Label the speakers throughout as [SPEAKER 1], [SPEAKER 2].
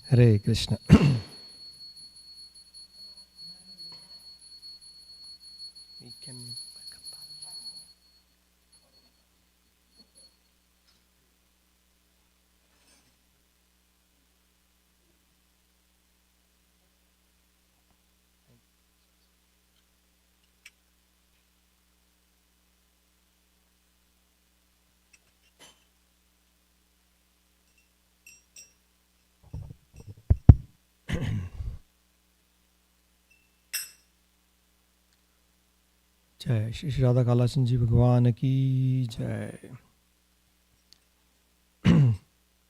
[SPEAKER 1] Hare Krishna. We can जय श्री श्री राधा कालाचंद जी भगवान की जय।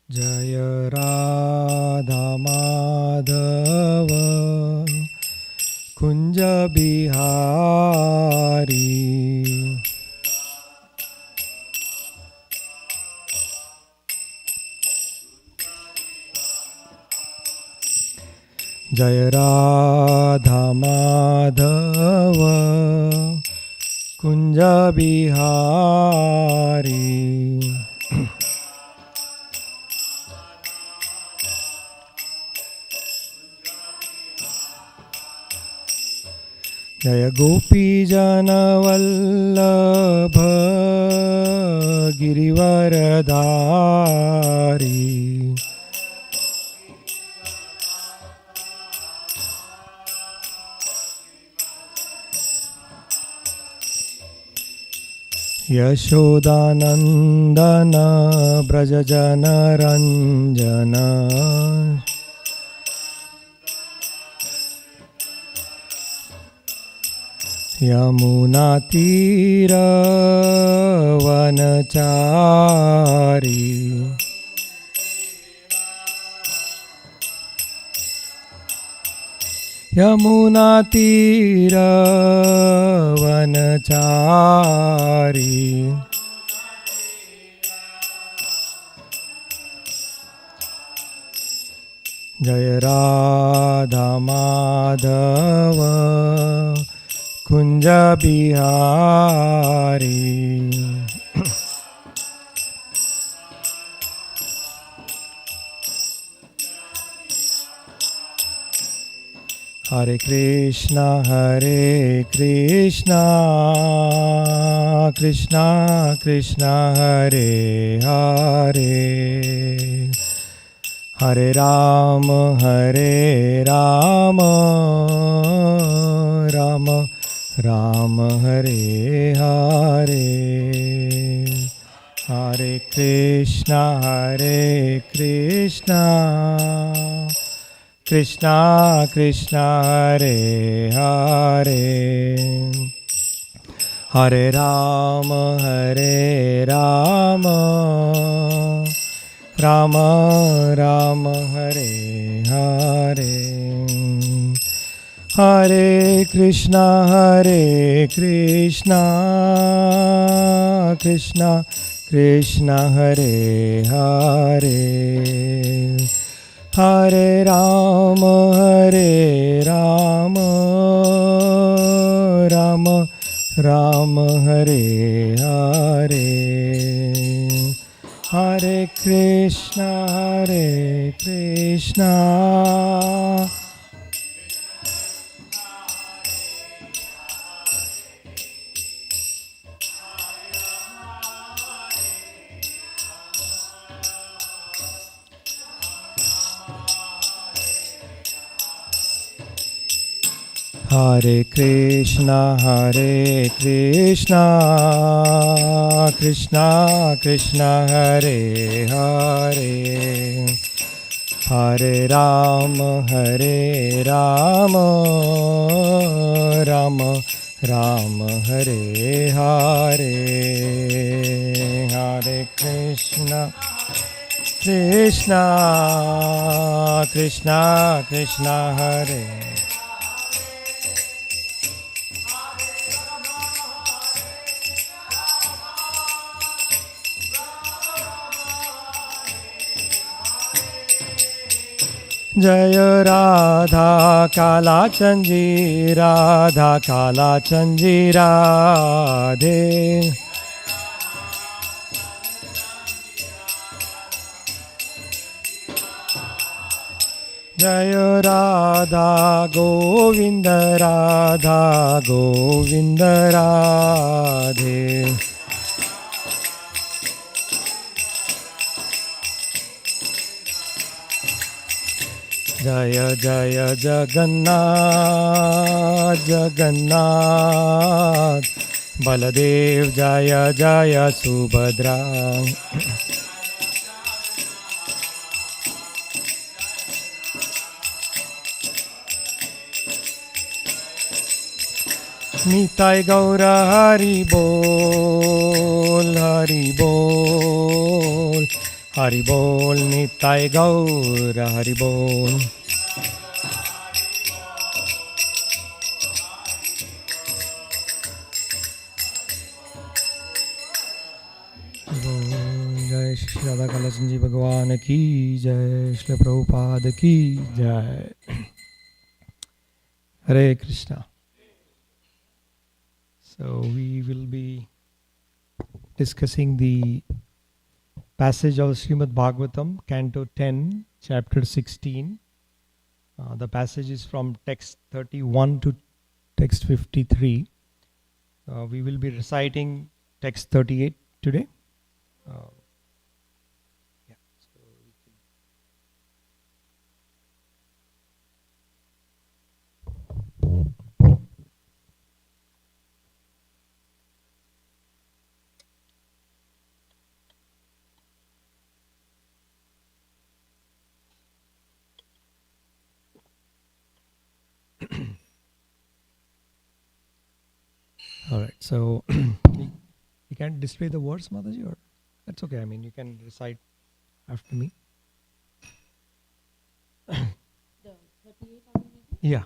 [SPEAKER 1] जय राधा माधव कुंज बिहारी, जय राधा माधव कुंज बिहारी, जय गोपी जन वल्लभ गिरिवरधारी, यशोदानंदन ब्रज जन रंजन, यमुना तीर वनचारी, यमुना तीर वनचारी, जय राधा माधव कुंज बिहारी। हरे कृष्णा कृष्णा कृष्णा हरे हरे, हरे राम राम राम हरे हरे, हरे कृष्णा कृष्णा कृष्णा हरे हरे, हरे राम राम राम हरे हरे, हरे कृष्णा कृष्णा कृष्णा हरे हरे, हरे राम राम हरे हरे, हरे कृष्णा हरे कृष्णा कृष्णा हरे हरे, हरे राम राम हरे हरे, हरे कृष्णा कृष्णा हरे, जय राधा कालाचंद जी राधे, जय राधा गोविंद राधा गोविंद राधे। जय जय जगन्नाथ जगन्नाथ बलदेव जय जय सुभद्रा। निताय गौर हरि बोल हरि बोल हरि बोल निताय गौर हरि बोल। जय श्री राधा कृष्ण जी भगवान की जय। श्री प्रभुपाद की जय। हरे Krishna. So we will be discussing the passage of Srimad Bhagavatam, Canto 10, Chapter 16. The passage is from text 31 to text 53. We will be reciting text 38 today. All right, so you can't display the words, Mataji, or that's okay. I mean, you can recite after me.
[SPEAKER 2] The 38 are we reading?
[SPEAKER 1] Yeah.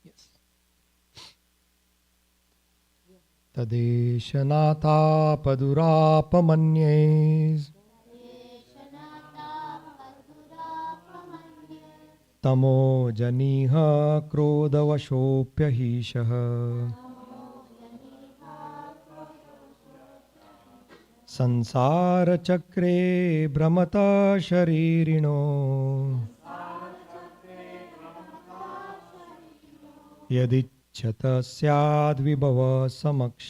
[SPEAKER 1] Yes. Tadeshanathapadurapamanye तमो जनिह क्रोधवशोऽप्यहीशः संसारचक्रे भ्रमता शरीरिणो यदिच्छत स्याद्विभव समक्ष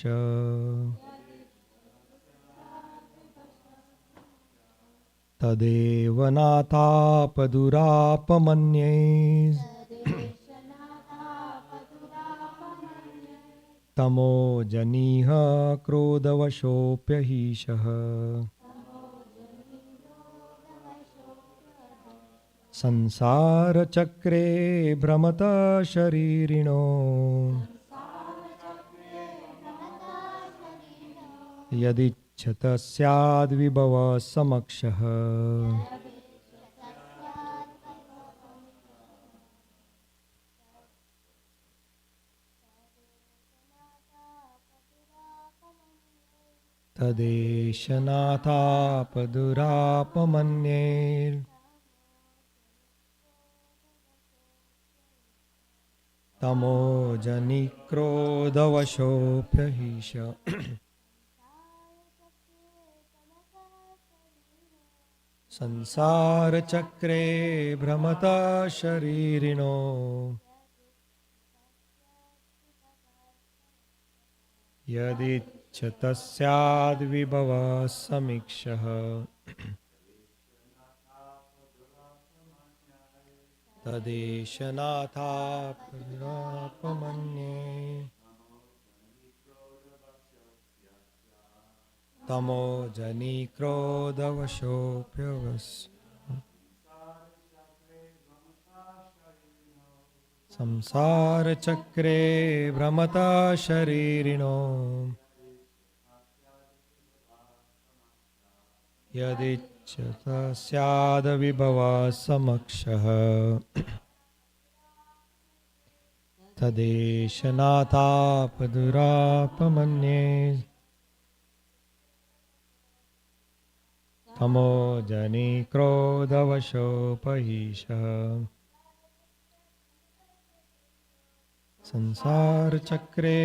[SPEAKER 1] तदेव नाथापदुरापमन्ये तमो जनिह क्रोधवशोऽप्यहीशः संसारचक्रे भ्रमता शरीरिणो यदिच्छत स्याद्विभव समक्षः तदेशनाथापदुरापमन्ये तमो जनिक्रोधवशोऽप्यहीश संसारचक्रे भ्रमता शरीरिणो यदिच्छत स्याद्विभव समीक्षः तदेशनाथापदुरापमन्ये तमो जनिक्रोधवशोऽप्यवस् संसारचक्रे भ्रमता शरीरिणो यदिच्छत स्याद्विभव समक्षः तदेशनाथापदुरापमन्ये तमो जनिक्रोधवशोऽपहीशः संसारचक्रे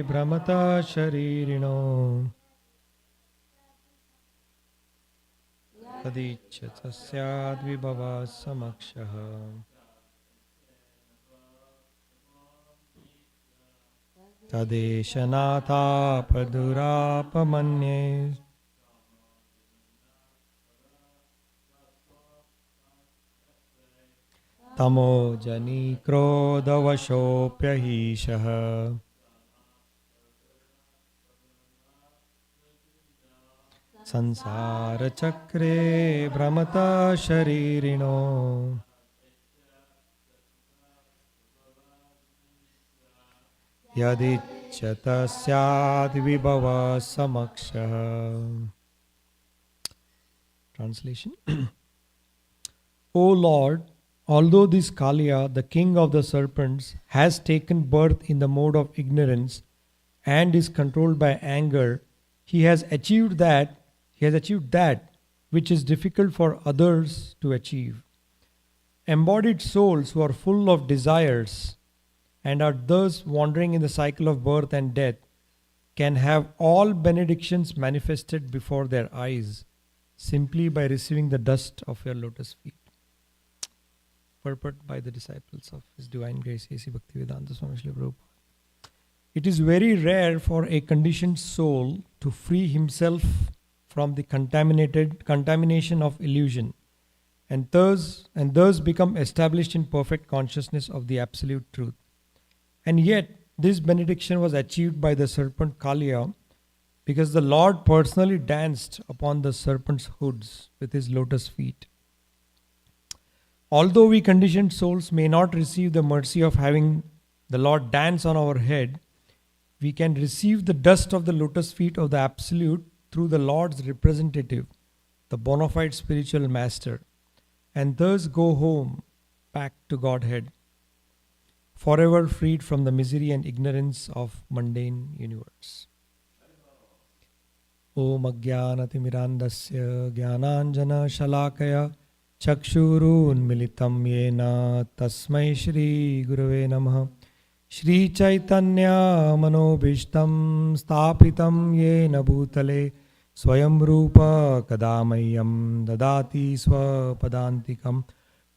[SPEAKER 1] भ्रमता शरीरिणो तदिच्छत स्याद्विभवः समक्षः तदेशनाथापदुरापमन्ये तमोजनी क्रोधवशोऽप्यहीशः संसारचक्रे भ्रमता शरीरिणो यदिच्छत स्याद्विभवः समक्षः. Translation. O Lord, although this Kaliya, the king of the serpents, has taken birth in the mode of ignorance and is controlled by anger, he has achieved that which is difficult for others to achieve. Embodied souls who are full of desires and are thus wandering in the cycle of birth and death can have all benedictions manifested before their eyes simply by receiving the dust of your lotus feet. Purport by the disciples of His Divine Grace A.C. Bhaktivedanta Swami Srila Prabhupada. It is very rare for a conditioned soul to free himself from the contamination of illusion and thus become established in perfect consciousness of the absolute truth. And yet, this benediction was achieved by the serpent Kaliya because the Lord personally danced upon the serpent's hoods with his lotus feet. Although we conditioned souls may not receive the mercy of having the Lord dance on our head, we can receive the dust of the lotus feet of the Absolute through the Lord's representative, the bona fide spiritual master, and thus go home back to Godhead, forever freed from the misery and ignorance of mundane universe. Om Ajnanatimirandasya Jnananjana Shalakaya Chakshurunmilitam Yena Tasmai Shri Gurave Namaha. Shri Chaitanya Manobhishtam Stapitam Yena Bhutale Swayam Rupa Kadamayam Dadati Swapadantikam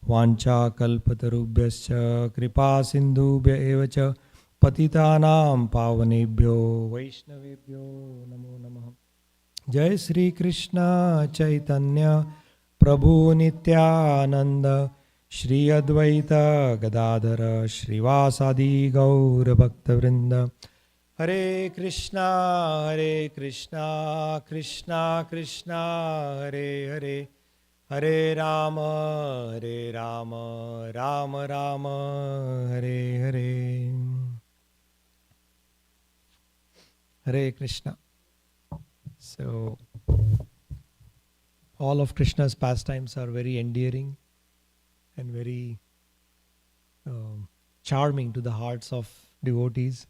[SPEAKER 1] Vancha Kalpatarubhyascha Kripa Sindhubhya Evacha Patitanam Pavanebhyo Vaishnavebhyo Namo Namaha. Jai Shri Krishna Chaitanya Prabhu Nityananda Shri Advaita Gadadhara Shrivasadi Gaura Bhakta Vrinda. Hare Krishna Krishna Krishna Hare Hare, Hare Rama Rama Rama Hare Hare. Hare Krishna. So, all of Krishna's pastimes are very endearing and very charming to the hearts of devotees,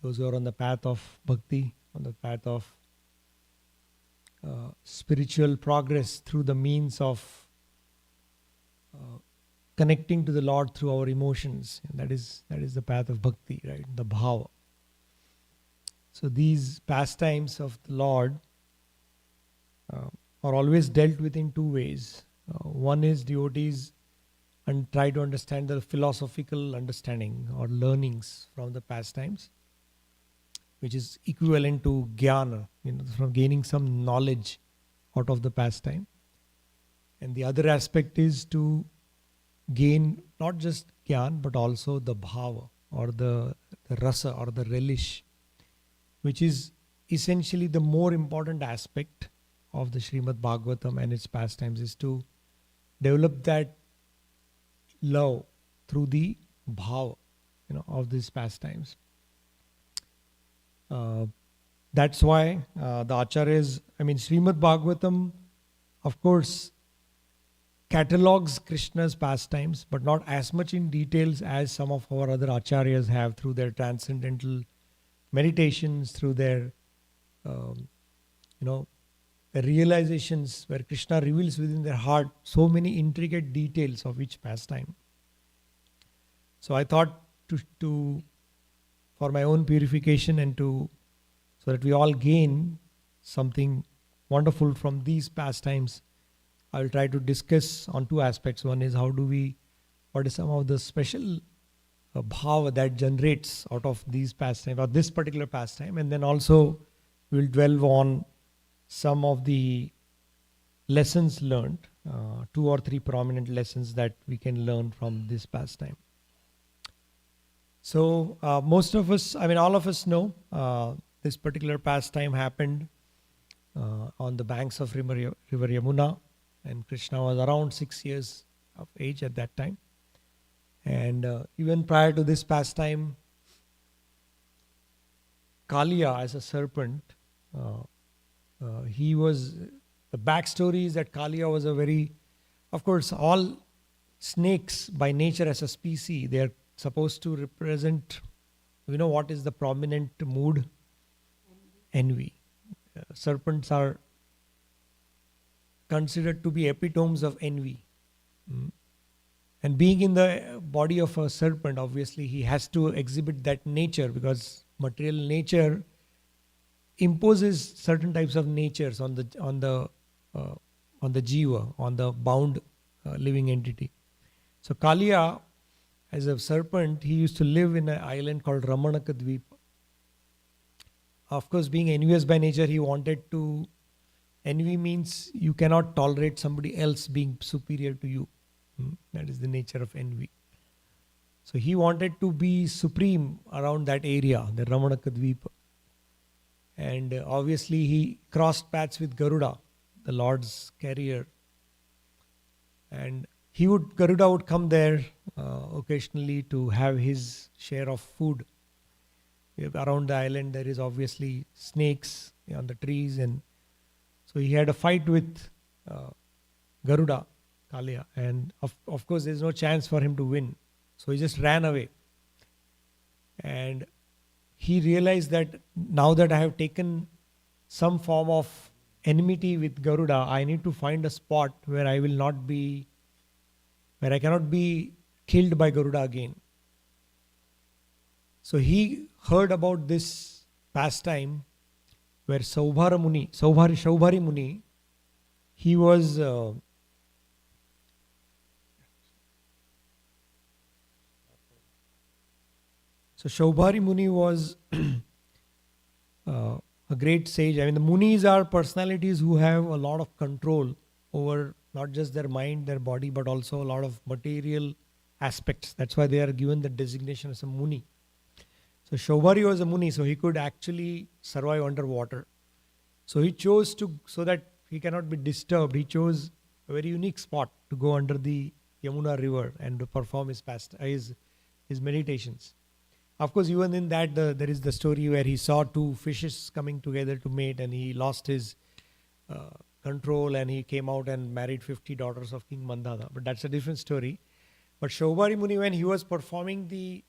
[SPEAKER 1] those who are on the path of bhakti, on the path of spiritual progress through the means of connecting to the Lord through our emotions. And that is the path of bhakti, right? The bhava. So these pastimes of the Lord are always dealt with in two ways. One is devotees and try to understand the philosophical understanding or learnings from the pastimes, which is equivalent to jnana, from gaining some knowledge out of the pastime. And the other aspect is to gain not just jnana but also the bhava or the rasa or the relish, which is essentially the more important aspect of the Srimad Bhagavatam and its pastimes, is to develop that love through the bhava, of these pastimes. That's why the acharyas, Srimad Bhagavatam, of course, catalogues Krishna's pastimes, but not as much in details as some of our other acharyas have through their transcendental meditations, through their, the realizations where Krishna reveals within their heart so many intricate details of each pastime. So I thought to for my own purification and so that we all gain something wonderful from these pastimes, I will try to discuss on two aspects. One is what is some of the special bhava that generates out of these pastime or this particular pastime, and then also we'll delve on some of the lessons learned, two or three prominent lessons that we can learn from this pastime. So most of us, all of us know this particular pastime happened on the banks of river Yamuna, and Krishna was around 6 years of age at that time. And even prior to this pastime, Kaliya as a serpent, the backstory is that Kaliya was of course, all snakes by nature as a species, they are supposed to represent, what is the prominent mood? Envy. Serpents are considered to be epitomes of envy. And being in the body of a serpent, obviously he has to exhibit that nature, because material nature imposes certain types of natures on the jiva, on the bound living entity. So Kaliya, as a serpent, he used to live in an island called Ramanaka Dweep. Of course, being envious by nature, he wanted to. Envy means you cannot tolerate somebody else being superior to you. That is the nature of envy. So he wanted to be supreme around that area, the Ramanaka Dweep. And obviously he crossed paths with Garuda, the Lord's carrier. And Garuda would come there occasionally to have his share of food. Around the island there is obviously snakes on the trees, and so he had a fight with Garuda, Kaliya, and of course there's no chance for him to win. So he just ran away. And he realized that now that I have taken some form of enmity with Garuda, I need to find a spot where I cannot be killed by Garuda again. So he heard about this pastime where Saubhari Muni, he was so Saubhari Muni was a great sage. The Munis are personalities who have a lot of control over not just their mind, their body, but also a lot of material aspects. That's why they are given the designation as a Muni. So Saubhari was a Muni, so he could actually survive underwater. So he chose so that he cannot be disturbed, he chose a very unique spot to go under the Yamuna river and to perform his meditations. Of course, even in that, there is the story where he saw two fishes coming together to mate, and he lost his control, and he came out and married 50 daughters of King Mandada. But that's a different story. But Saubhari Muni, when he was performing the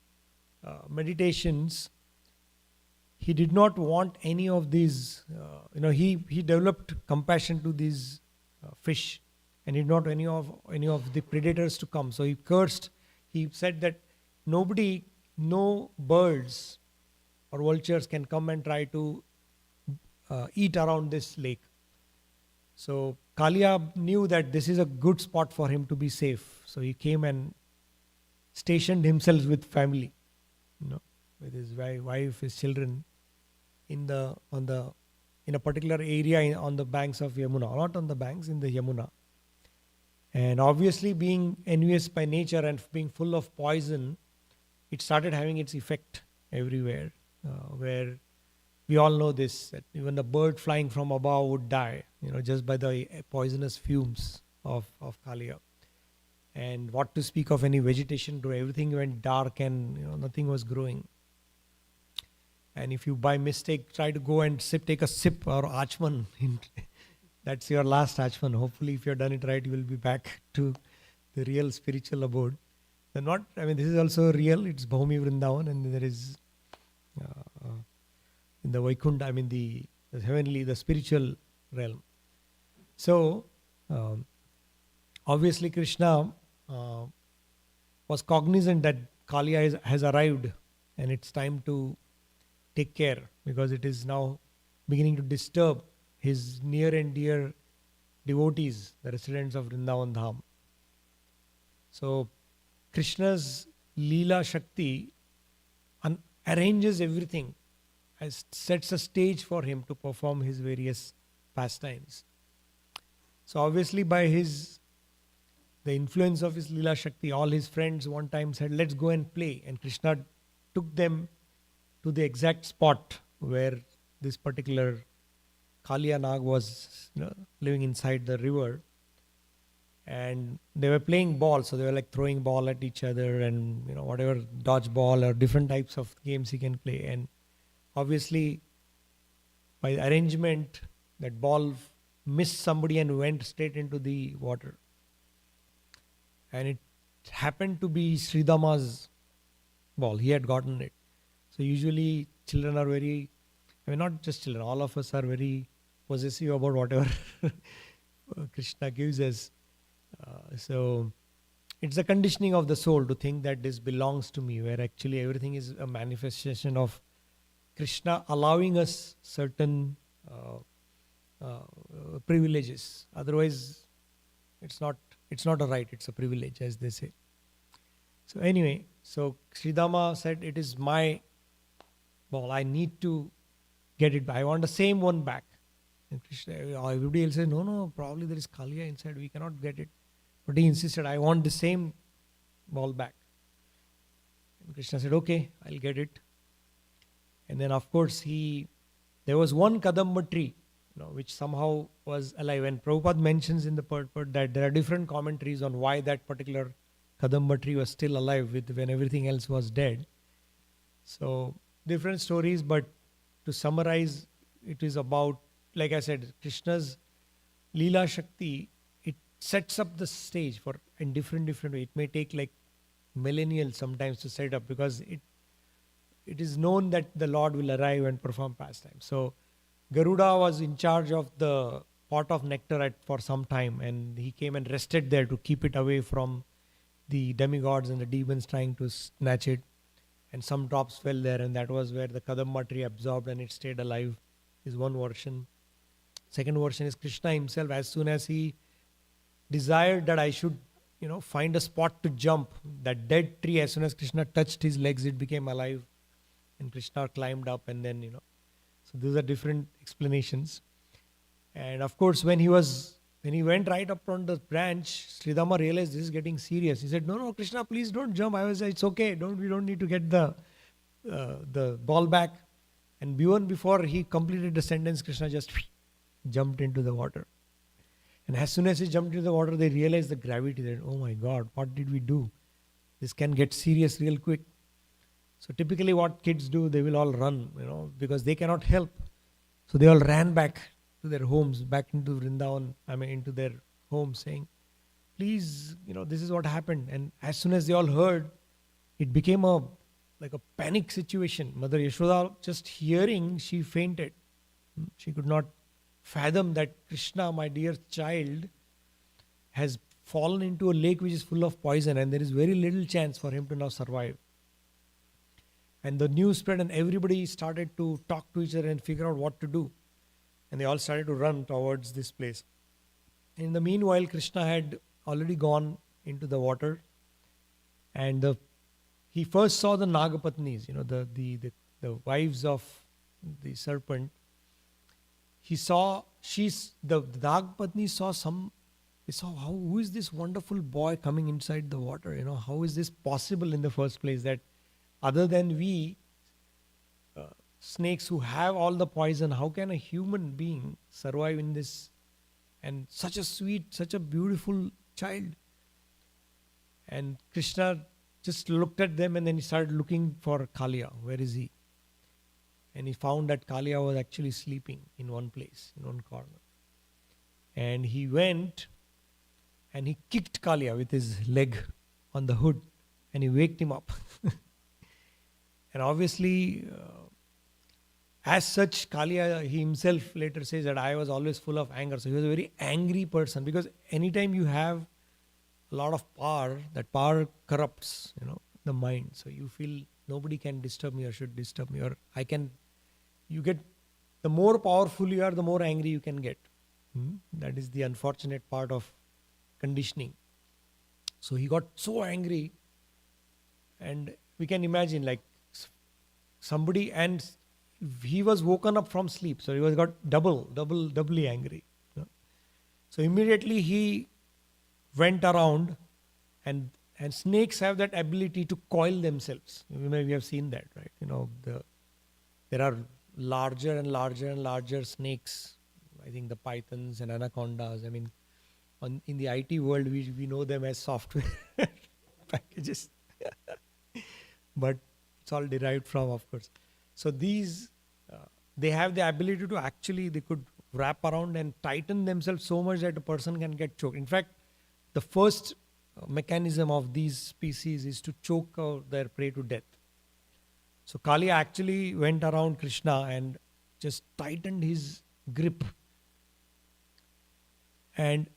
[SPEAKER 1] meditations, he did not want any of these, he developed compassion to these fish, and he did not want any of the predators to come. So he cursed, he said that no birds or vultures can come and try to eat around this lake. So Kaliya knew that this is a good spot for him to be safe. So he came and stationed himself with family, with his wife, his children, in a particular area on the banks of Yamuna, not on the banks, in the Yamuna. And obviously, being envious by nature and being full of poison, it started having its effect everywhere, where we all know this, that even the bird flying from above would die, just by the poisonous fumes of Kaliya. And what to speak of any vegetation, everything went dark, and nothing was growing. And if you by mistake try to go and take a sip or achman, that's your last achman. Hopefully, if you've done it right, you will be back to the real spiritual abode. This is also real. It's Bhumi Vrindavan, and there is in the Vaikunta, the heavenly, the spiritual realm. So, obviously, Krishna was cognizant that Kaliya has arrived, and it's time to take care, because it is now beginning to disturb his near and dear devotees, the residents of Vrindavan Dham. So Krishna's Leela Shakti arranges everything, sets a stage for him to perform his various pastimes. So obviously by the influence of his Leela Shakti, all his friends one time said, let's go and play. And Krishna took them to the exact spot where this particular Kaliya Nag was living inside the river. And they were playing ball, so they were like throwing ball at each other and whatever, dodge ball or different types of games he can play. And obviously by arrangement, that ball missed somebody and went straight into the water. And it happened to be Sridama's ball. He had gotten it. So usually children are very, not just children, all of us are very possessive about whatever Krishna gives us. So it's a conditioning of the soul to think that this belongs to me, where actually everything is a manifestation of Krishna allowing us certain privileges. Otherwise, it's not a right, it's a privilege, as they say. So anyway, so Sridama said, it is my ball, I need to get it back. I want the same one back. And Krishna, everybody else said, no, probably there is Kaliya inside, we cannot get it. But he insisted, I want the same ball back. And Krishna said, okay, I'll get it. And then of course there was one Kadamba tree, which somehow was alive. And Prabhupada mentions in the purport that there are different commentaries on why that particular Kadamba tree was still alive when everything else was dead. So different stories, but to summarize, it is about, like I said, Krishna's Leela Shakti, it sets up the stage for in different way. It may take like millennials sometimes to set up, because it is known that the Lord will arrive and perform pastime. So Garuda was in charge of the pot of nectar for some time, and he came and rested there to keep it away from the demigods and the demons trying to snatch it. And some drops fell there, and that was where the Kadamba tree absorbed and it stayed alive, is one version. Second version is Krishna himself, as soon as he desired that I should find a spot to jump, that dead tree, as soon as Krishna touched his legs, it became alive, and Krishna climbed up, and then so these are different explanations. And of course when he went right up on the branch, Sridama realized this is getting serious. He said, no, Krishna, please don't jump. I was like, it's okay, we don't need to get the ball back. And even before he completed the sentence, Krishna just jumped into the water. And as soon as he jumped into the water, they realized the gravity. That, oh my God, what did we do? This can get serious real quick. So typically what kids do, they will all run, because they cannot help. So they all ran back to their homes, back into Vrindavan, into their homes, saying, please, this is what happened. And as soon as they all heard, it became like a panic situation. Mother Yashoda, just hearing, she fainted. She could not fathom that Krishna, my dear child, has fallen into a lake which is full of poison, and there is very little chance for him to now survive. And the news spread, and everybody started to talk to each other and figure out what to do. And they all started to run towards this place. In the meanwhile, Krishna had already gone into the water, and he first saw the Nagapatnis, the wives of the serpent. He saw, the Nagapatni saw who is this wonderful boy coming inside the water? How is this possible in the first place, that other than we snakes who have all the poison, how can a human being survive in this? And such a sweet, such a beautiful child. And Krishna just looked at them, and then he started looking for Kaliya. Where is he? And he found that Kaliya was actually sleeping in one place, in one corner. And he went and he kicked Kaliya with his leg on the hood, and he waked him up. And obviously, as such, Kaliya, he himself later says that I was always full of anger. So he was a very angry person, because anytime you have a lot of power, that power corrupts, the mind. So you feel nobody can disturb me or should disturb me, or the more powerful you are, the more angry you can get. That is the unfortunate part of conditioning. So he got so angry, and we can imagine like somebody, and he was woken up from sleep, so he was got doubly angry. you know. So immediately he went around, and snakes have that ability to coil themselves. We have seen that, right? There are larger and larger and larger snakes. I think the pythons and anacondas. I mean, in the IT world, we know them as software packages, but it's all derived from, of course. So these, they have the ability to actually, they could wrap around and tighten themselves so much that a person can get choked. In fact, the first mechanism of these species is to choke their prey to death. So Kali actually went around Krishna and just tightened his grip. And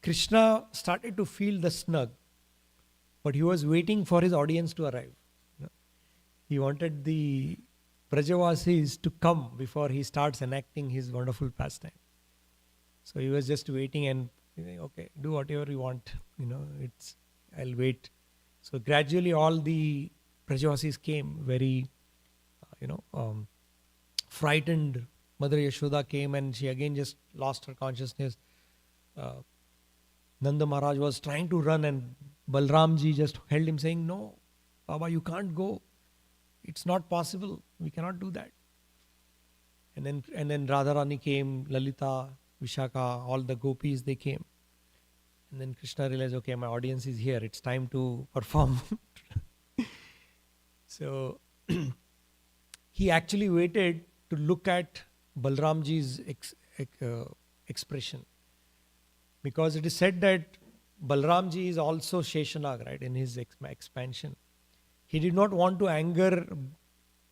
[SPEAKER 1] Krishna started to feel the snug, but he was waiting for his audience to arrive. He wanted the Brajavasis to come before he starts enacting his wonderful pastime. So he was just waiting and okay, do whatever you want. I'll wait. So gradually all the Brajavasis came, very, frightened. Mother Yashoda came and she again just lost her consciousness. Nanda Maharaj was trying to run and Balramji just held him saying, no, Baba, you can't go. It's not possible. We cannot do that. And then Radharani came, Lalita, Vishaka, all the gopis, they came. And then Krishna realized, okay, my audience is here. It's time to perform. So he actually waited to look at Balramji's expression. Because it is said that Balramji is also Sheshanag, right, in his expansion. He did not want to anger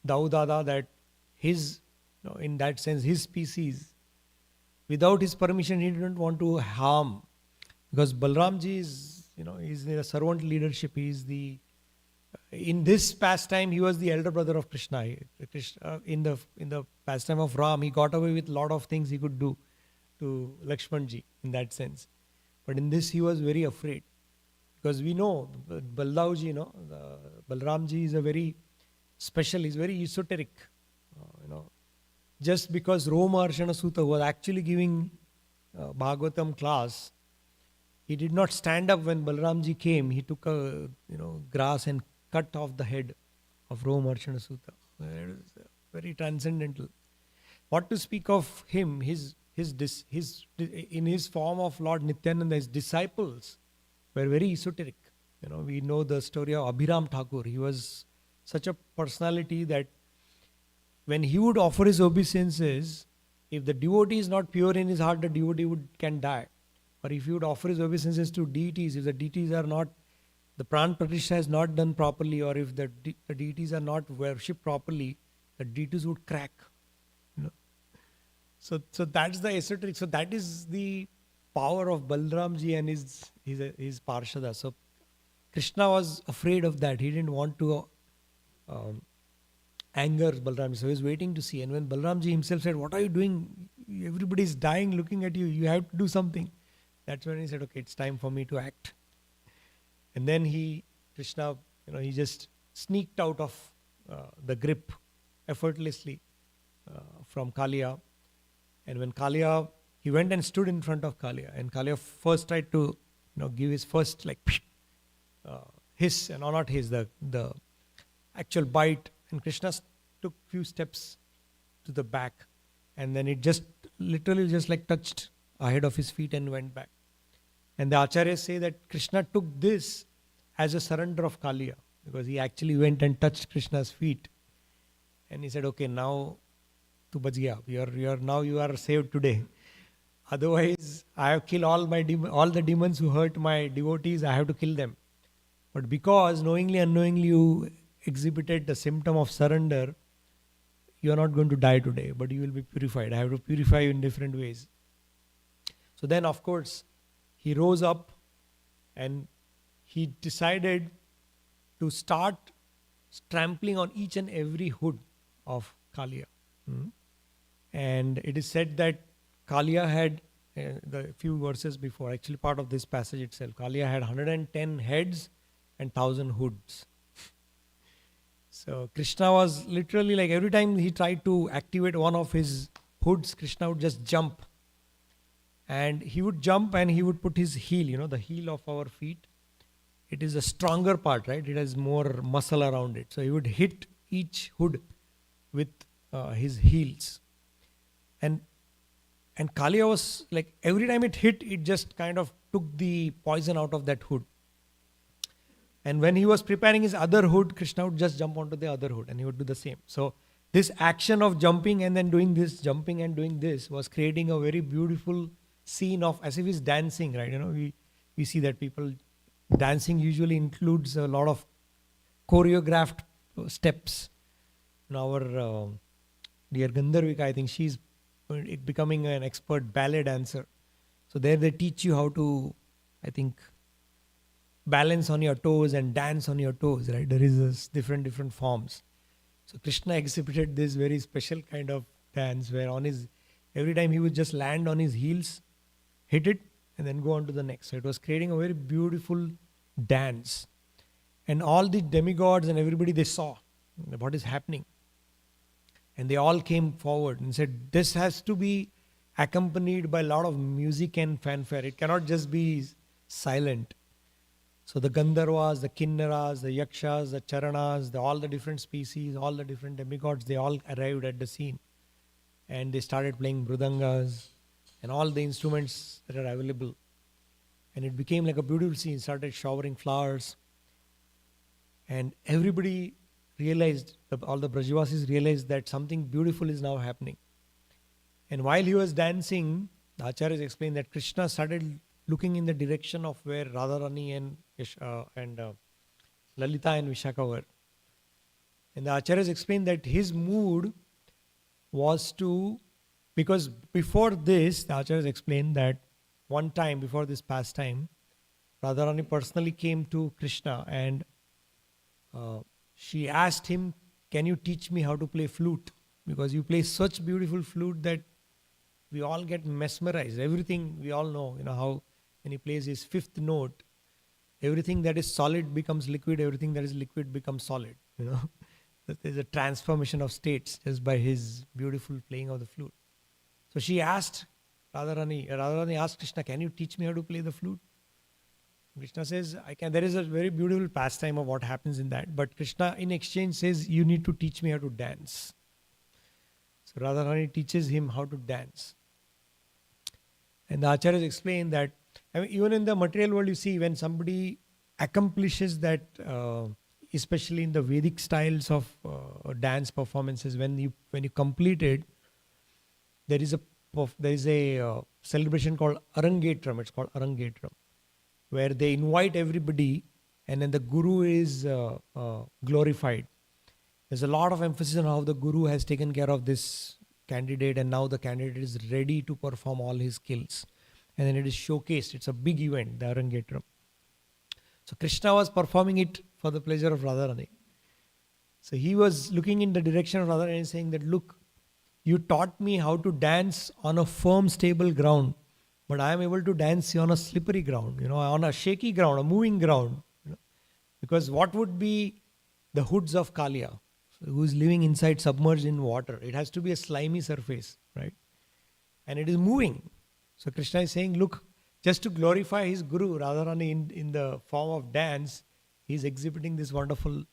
[SPEAKER 1] Daudada, that his, in that sense, his species. Without his permission, he didn't want to harm. Because Balramji is, he's in a servant leadership. He is in this pastime, he was the elder brother of Krishna. In the pastime of Ram, he got away with a lot of things he could do to Lakshmanji in that sense. But in this, he was very afraid. Because we know, Baldavji, Balramji is a very special, he's very esoteric. Just because Roma Arshana Sutta was actually giving Bhagavatam class, he did not stand up when Balramji came. He took a grass and cut off the head of Roma Arshana Sutta. It was very transcendental. What to speak of him? In his form of Lord Nityananda, his disciples were very esoteric. We know the story of Abhiram Thakur. He was such a personality that when he would offer his obeisances, if the devotee is not pure in his heart, the devotee can die. Or if he would offer his obeisances to deities, if the deities are not, the pran pratishtha is not done properly, or if the deities are not worshipped properly, the deities would crack. So that's the esoteric. So that is the power of Balramji and his Parshada. So Krishna was afraid of that. He didn't want to anger Balramji. So he was waiting to see. And when Balramji himself said, what are you doing? Everybody is dying looking at you. You have to do something. That's when he said, okay, it's time for me to act. And then Krishna, he just sneaked out of the grip effortlessly from Kaliya. And when Kaliya, he went and stood in front of Kaliya. And Kaliya first tried to, give his first hiss, and not his, the actual bite. And Krishna took few steps to the back. And then it just literally just touched ahead of his feet and went back. And the acharyas say that Krishna took this as a surrender of Kaliya, because he actually went and touched Krishna's feet. And he said, okay, now tu bach gaya. Now you are saved today. Otherwise, I have killed all the demons who hurt my devotees. I have to kill them. But because knowingly, unknowingly you exhibited the symptom of surrender, you are not going to die today, but you will be purified. I have to purify you in different ways. So then, of course, he rose up and he decided to start trampling on each and every hood of Kaliya. And it is said that Kaliya had, the few verses before, actually part of this passage itself. Kalia had 110 heads and 1,000 hoods. So Krishna was literally like every time he tried to activate one of his hoods, Krishna would just jump. And he would jump and he would put his heel, the heel of our feet. It is a stronger part, right? It has more muscle around it. So he would hit each hood with his heels. And Kalia was like, every time it hit, it just kind of took the poison out of that hood. And when he was preparing his other hood, Krishna would just jump onto the other hood and he would do the same. So this action of jumping and then doing this, jumping and doing this was creating a very beautiful scene of as if he's dancing, right? We see that people dancing usually includes a lot of choreographed steps. Our dear Gandharvika, I think she's becoming an expert ballet dancer. So there they teach you how to, I think, balance on your toes and dance on your toes, right? There is this different forms. So Krishna exhibited this very special kind of dance where every time he would just land on his heels, hit it, and then go on to the next. So it was creating a very beautiful dance. And all the demigods and everybody, they saw what is happening. And they all came forward and said, this has to be accompanied by a lot of music and fanfare. It cannot just be silent. So the Gandharvas, the Kinnaras, the Yakshas, the Charanas, all the different species, all the different demigods, they all arrived at the scene. And they started playing mridangas and all the instruments that are available. And it became like a beautiful scene, started showering flowers. And everybody realized, all the Brajavasis realized that something beautiful is now happening. And while he was dancing, the Acharyas explained that Krishna started looking in the direction of where Radharani and Lalita and Vishaka were. And the Acharyas explained that his mood was because before this, the Acharyas explained that one time before this pastime, Radharani personally came to Krishna and she asked him, can you teach me how to play flute? Because you play such beautiful flute that we all get mesmerized. Everything we all know, how when he plays his fifth note, everything that is solid becomes liquid, everything that is liquid becomes solid. There's a transformation of states just by his beautiful playing of the flute. So she asked Radharani asked Krishna, can you teach me how to play the flute? Krishna says, I can. There is a very beautiful pastime of what happens in that. But Krishna in exchange says, you need to teach me how to dance. So Radharani teaches him how to dance. And the Acharyas explain that even in the material world, you see when somebody accomplishes that, especially in the Vedic styles of dance performances, when you complete it, there is a celebration called Arangetram. It's called Arangetram, where they invite everybody, and then the Guru is glorified. There's a lot of emphasis on how the Guru has taken care of this candidate, and now the candidate is ready to perform all his skills. And then it is showcased. It's a big event, the Arangetram. So Krishna was performing it for the pleasure of Radharani. So he was looking in the direction of Radharani and saying that, look, you taught me how to dance on a firm, stable ground, but I am able to dance on a slippery ground, on a shaky ground, a moving ground. Because what would be the hoods of Kalia, who is living inside submerged in water? It has to be a slimy surface, right? And it is moving. So Krishna is saying, look, just to glorify his Guru, Radharani, in the form of dance, he is exhibiting this wonderful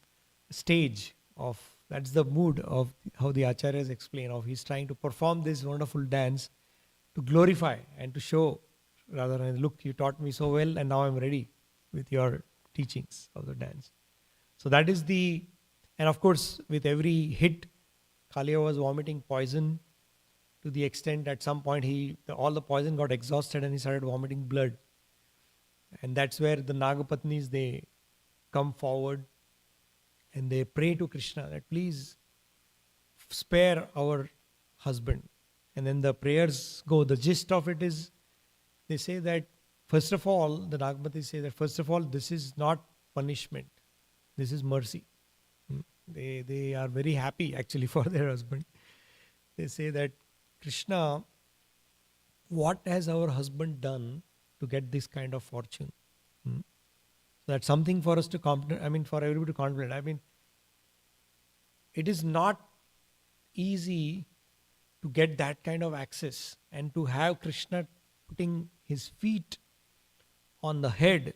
[SPEAKER 1] stage of, that's the mood of how the Acharyas explain, of he's trying to perform this wonderful dance to glorify and to show Radharani, look, you taught me so well and now I'm ready with your teachings of the dance. So that is and of course with every hit, Kalia was vomiting poison to the extent at some point all the poison got exhausted and he started vomiting blood. And that's where the Nagapatnis, they come forward and they pray to Krishna that please spare our husband. And then the prayers go. The gist of it is, they say that first of all, the Nagapatis say that first of all, this is not punishment. This is mercy. They are very happy actually for their husband. They say that Krishna what has our husband done to get this kind of fortune? Hmm? So that's something for us to for everybody to contemplate. It is not easy to get that kind of access and to have Krishna putting his feet on the head.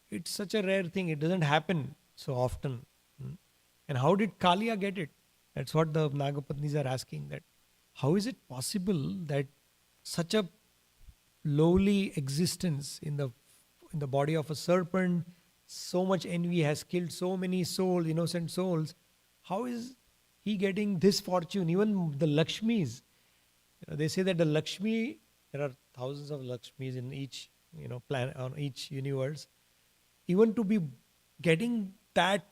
[SPEAKER 1] It's such a rare thing. It doesn't happen so often. Hmm? And how did Kalia get it? That's what the Nagapatnis are asking. That how is it possible that such a lowly existence in the body of a serpent, so much envy has killed so many souls, innocent souls. How is he getting this fortune? Even the Lakshmis, they say that the Lakshmi, there are thousands of Lakshmis in each planet, on each universe. Even to be getting that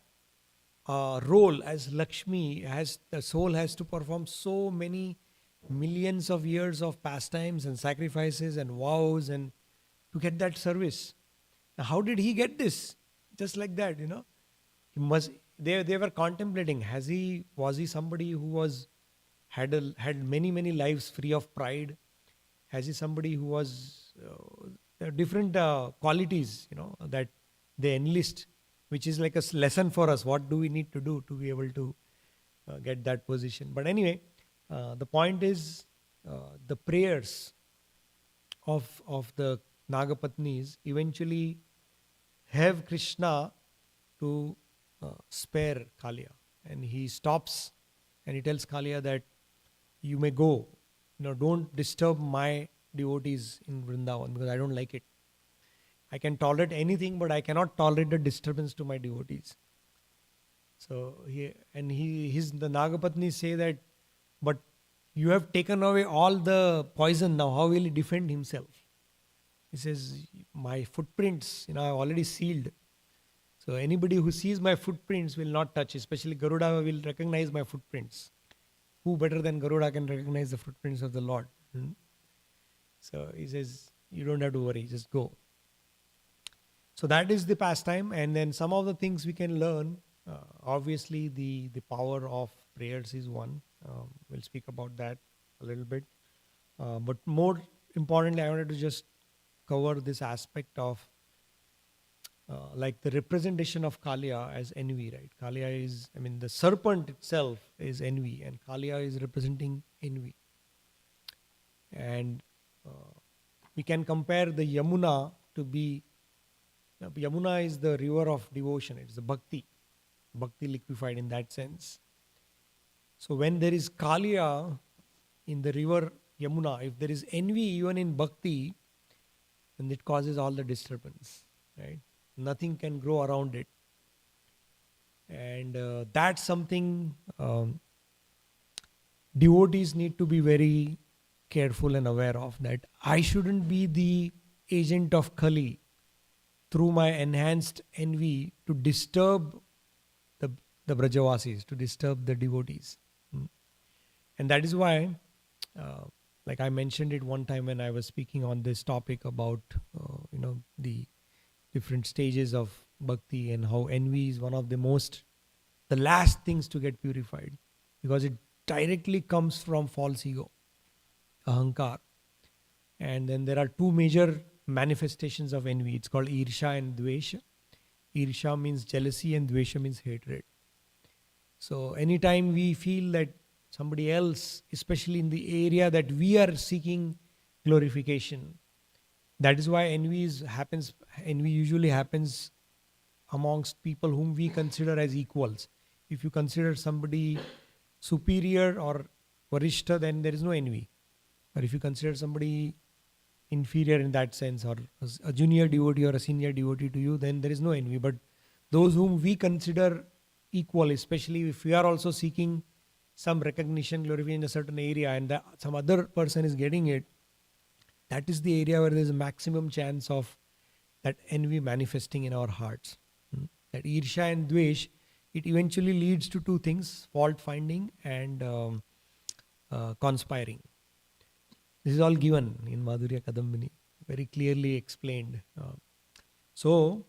[SPEAKER 1] role as Lakshmi, has the soul has to perform so many millions of years of pastimes and sacrifices and vows and to get that service. Now, how did he get this? Just like that, He must. They were contemplating. Was he somebody who had many lives free of pride? Has he somebody who was different qualities, that they enlist, which is like a lesson for us. What do we need to do to be able to get that position? But anyway, the point is the prayers of the Nagapatnis eventually have Krishna to spare Kalia, and he stops and he tells Kalia that you may go, don't disturb my devotees in Vrindavan because I don't like it. I can tolerate anything, but I cannot tolerate the disturbance to my devotees. So the Nagapatnis say that, but you have taken away all the poison. Now how will he defend himself? He says, my footprints, I've already sealed. So anybody who sees my footprints will not touch, especially Garuda will recognize my footprints. Who better than Garuda can recognize the footprints of the Lord? So he says, you don't have to worry, just go. So that is the pastime, and then some of the things we can learn. Obviously, the power of prayers is one. We'll speak about that a little bit. But more importantly, I wanted to just cover this aspect of like the representation of Kalia as envy, right? Kalia is, the serpent itself is envy, and Kalia is representing envy. And we can compare the Yamuna to be, Yamuna is the river of devotion, it's the bhakti liquefied in that sense. So when there is Kalia in the river Yamuna, if there is envy even in bhakti, then it causes all the disturbance, right? Nothing can grow around it. And that's something devotees need to be very careful and aware of, that I shouldn't be the agent of Kali through my enhanced envy to disturb the Brajavasis, to disturb the devotees. And that is why, like I mentioned it one time when I was speaking on this topic about, the different stages of bhakti and how envy is one of the last things to get purified, because it directly comes from false ego, ahankar. And then there are two major manifestations of envy. It's called irsha and dvesha. Irsha means jealousy and dvesha means hatred. So anytime we feel that somebody else, especially in the area that we are seeking glorification, that is why envy usually happens amongst people whom we consider as equals. If you consider somebody superior or varishta, then there is no envy. Or if you consider somebody inferior in that sense, or a junior devotee or a senior devotee to you, then there is no envy. But those whom we consider equal, especially if we are also seeking some recognition, glorification in a certain area, and some other person is getting it, that is the area where there is a maximum chance of that envy manifesting in our hearts. That irsha and dvesh, it eventually leads to two things: fault finding and conspiring. This is all given in Madhurya Kadambini, very clearly explained. So,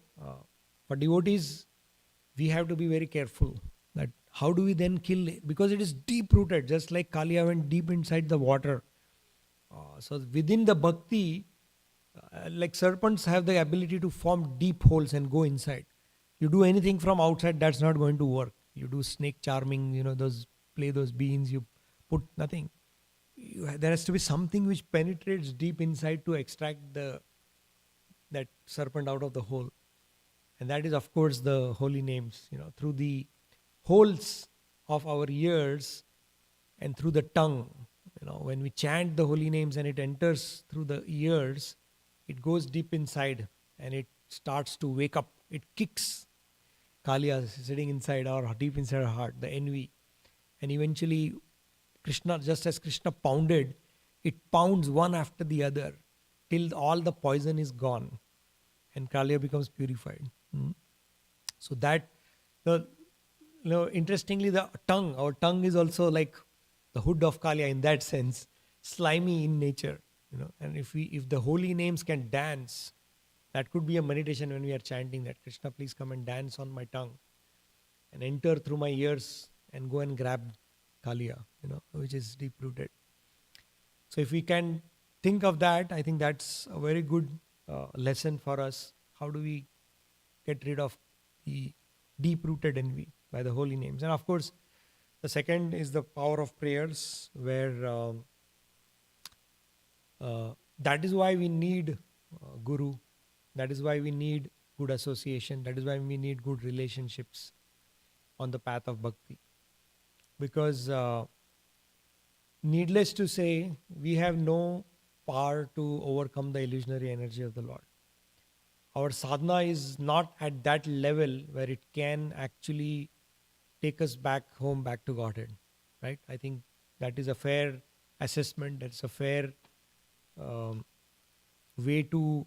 [SPEAKER 1] for devotees, we have to be very careful that how do we then kill it? Because it is deep rooted, just like Kalia went deep inside the water. So within the bhakti, like serpents have the ability to form deep holes and go inside. You do anything from outside, that's not going to work. You do snake charming, those play those beans, you put nothing. There has to be something which penetrates deep inside to extract that serpent out of the hole. And that is, of course, the holy names. Through the holes of our ears and through the tongue. When we chant the holy names and it enters through the ears, it goes deep inside and it starts to wake up. It kicks Kaliya sitting inside our deep inside our heart, the envy. And eventually, Krishna, just as Krishna pounded, it pounds one after the other till all the poison is gone and Kaliya becomes purified. So that, interestingly, the tongue, our tongue is also like the hood of Kaliya in that sense, slimy in nature. And if the holy names can dance, that could be a meditation when we are chanting that Krishna, please come and dance on my tongue and enter through my ears and go and grab Kaliya, which is deep rooted. So if we can think of that, I think that's a very good lesson for us. How do we get rid of the deep rooted envy by the holy names? And of course, the second is the power of prayers, where that is why we need Guru. That is why we need good association. That is why we need good relationships on the path of bhakti. Because needless to say, we have no power to overcome the illusionary energy of the Lord. Our sadhana is not at that level where it can actually take us back home, back to Godhead. Right? I think that is a fair assessment. That's a fair way to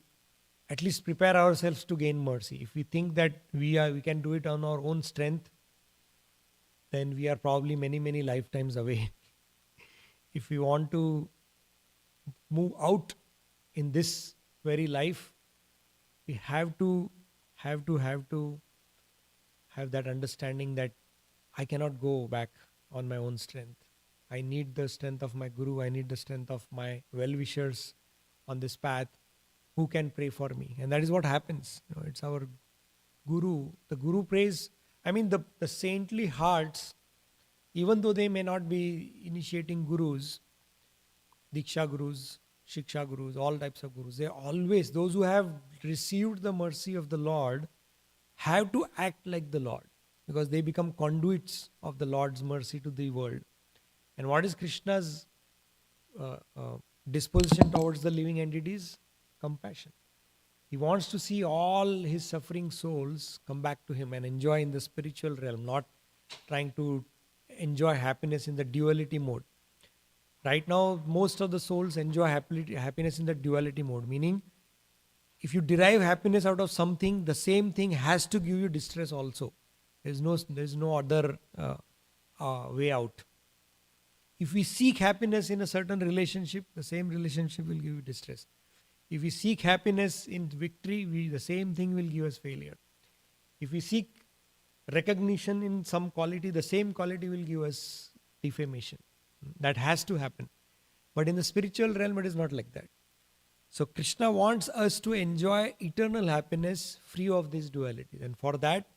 [SPEAKER 1] at least prepare ourselves to gain mercy. If we think that we can do it on our own strength, then we are probably many, many lifetimes away. If we want to move out in this very life, we have to have that understanding that I cannot go back on my own strength. I need the strength of my Guru. I need the strength of my well-wishers on this path who can pray for me. And that is what happens. It's our Guru. The Guru prays. I mean, the saintly hearts, even though they may not be initiating gurus, Diksha gurus, Shiksha gurus, all types of gurus, they always, those who have received the mercy of the Lord, have to act like the Lord, because they become conduits of the Lord's mercy to the world. And what is Krishna's disposition towards the living entities? Compassion. He wants to see all his suffering souls come back to him and enjoy in the spiritual realm, not trying to enjoy happiness in the duality mode. Right now, most of the souls enjoy happiness in the duality mode, meaning if you derive happiness out of something, the same thing has to give you distress also. There's no other way out. If we seek happiness in a certain relationship, the same relationship will give you distress. If we seek happiness in victory, the same thing will give us failure. If we seek recognition in some quality, the same quality will give us defamation. That has to happen. But in the spiritual realm, it is not like that. So Krishna wants us to enjoy eternal happiness free of these dualities. And for that,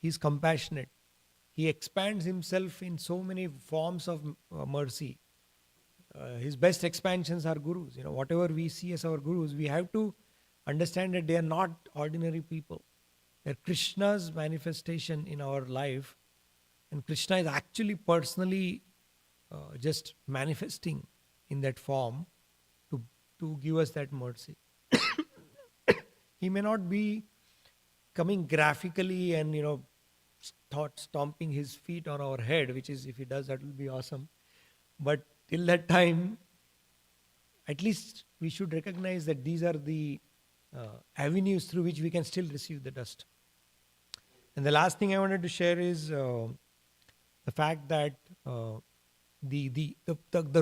[SPEAKER 1] he is compassionate. He expands himself in so many forms of mercy. His best expansions are gurus. Whatever we see as our gurus, we have to understand that they are not ordinary people. They're Krishna's manifestation in our life. And Krishna is actually personally just manifesting in that form to give us that mercy. He may not be coming graphically and, stomping his feet on our head, which is, if he does, that will be awesome. But till that time, at least we should recognize that these are the avenues through which we can still receive the dust. And the last thing I wanted to share is the fact that the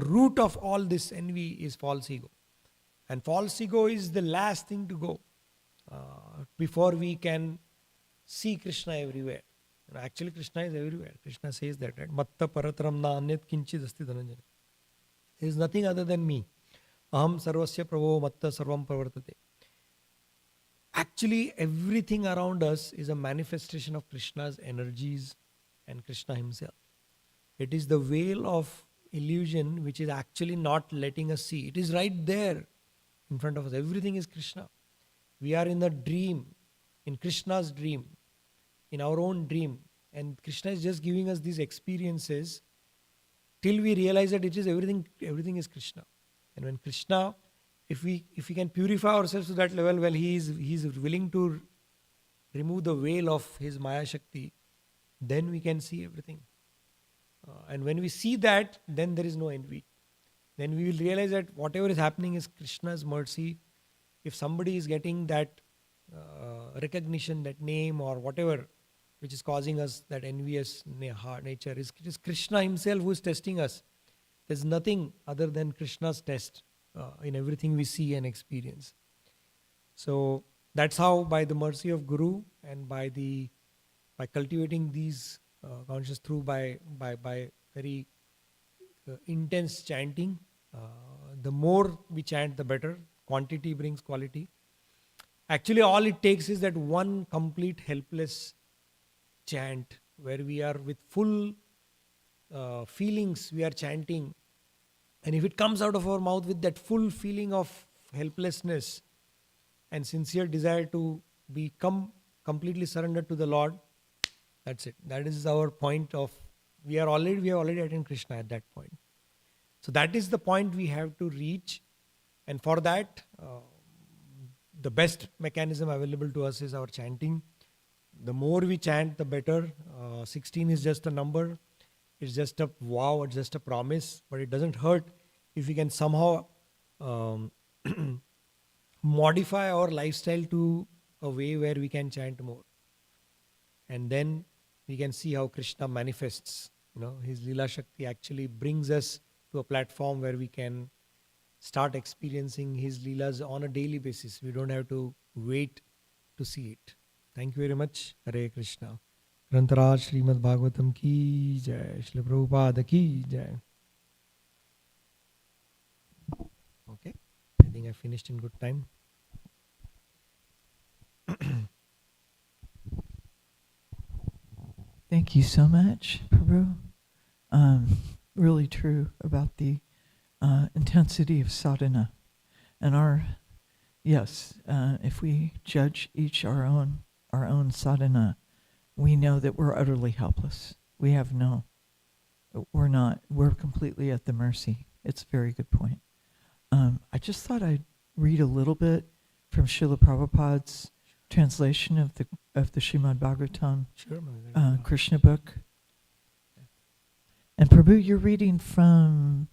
[SPEAKER 1] root of all this envy is false ego. And false ego is the last thing to go before we can see Krishna everywhere. Actually, Krishna is everywhere. Krishna says that, right? Matta paratram na anyat kinchid asti dhananjana. There is nothing other than me. Aham sarvasya prabho matta sarvam pravartate. Actually, everything around us is a manifestation of Krishna's energies and Krishna himself. It is the veil of illusion which is actually not letting us see. It is right there in front of us. Everything is Krishna. We are in a dream, in Krishna's dream, in our own dream. And Krishna is just giving us these experiences till we realize that it is everything is Krishna. And when Krishna, if we can purify ourselves to that level, well, he is willing to remove the veil of his Maya Shakti, then we can see everything. And when we see that, then there is no envy. Then we will realize that whatever is happening is Krishna's mercy. If somebody is getting that recognition, that name or whatever, which is causing us that envious nature, it is Krishna himself who is testing us. There's nothing other than Krishna's test in everything we see and experience. So that's how, by the mercy of Guru and by cultivating these conscious through by very intense chanting, the more we chant, the better. Quantity brings quality. Actually, all it takes is that one complete helpless chant where we are with full feelings, we are chanting. And if it comes out of our mouth with that full feeling of helplessness and sincere desire to become completely surrendered to the Lord, that's it. That is our point of, we have already attained Krishna at that point. So that is the point we have to reach. And for that, the best mechanism available to us is our chanting. The more we chant, the better. 16 is just a number. It's just a vow, it's just a promise. But it doesn't hurt if we can somehow modify our lifestyle to a way where we can chant more. And then we can see how Krishna manifests. His Leela Shakti actually brings us to a platform where we can start experiencing his Leelas on a daily basis. We don't have to wait to see it. Thank you very much. Hare Krishna. Grantaraj Srimad Bhagavatam ki jai. Srila Prabhupada ki jai. Okay. I think I finished in good time.
[SPEAKER 3] Thank you so much, Prabhu. Really true about the intensity of sadhana. And if we judge each our own sadhana, we know that we're utterly helpless. We're completely at the mercy. It's a very good point. I just thought I'd read a little bit from Srila Prabhupada's translation of the Srimad Bhagavatam Krishna book. And Prabhu, you're reading from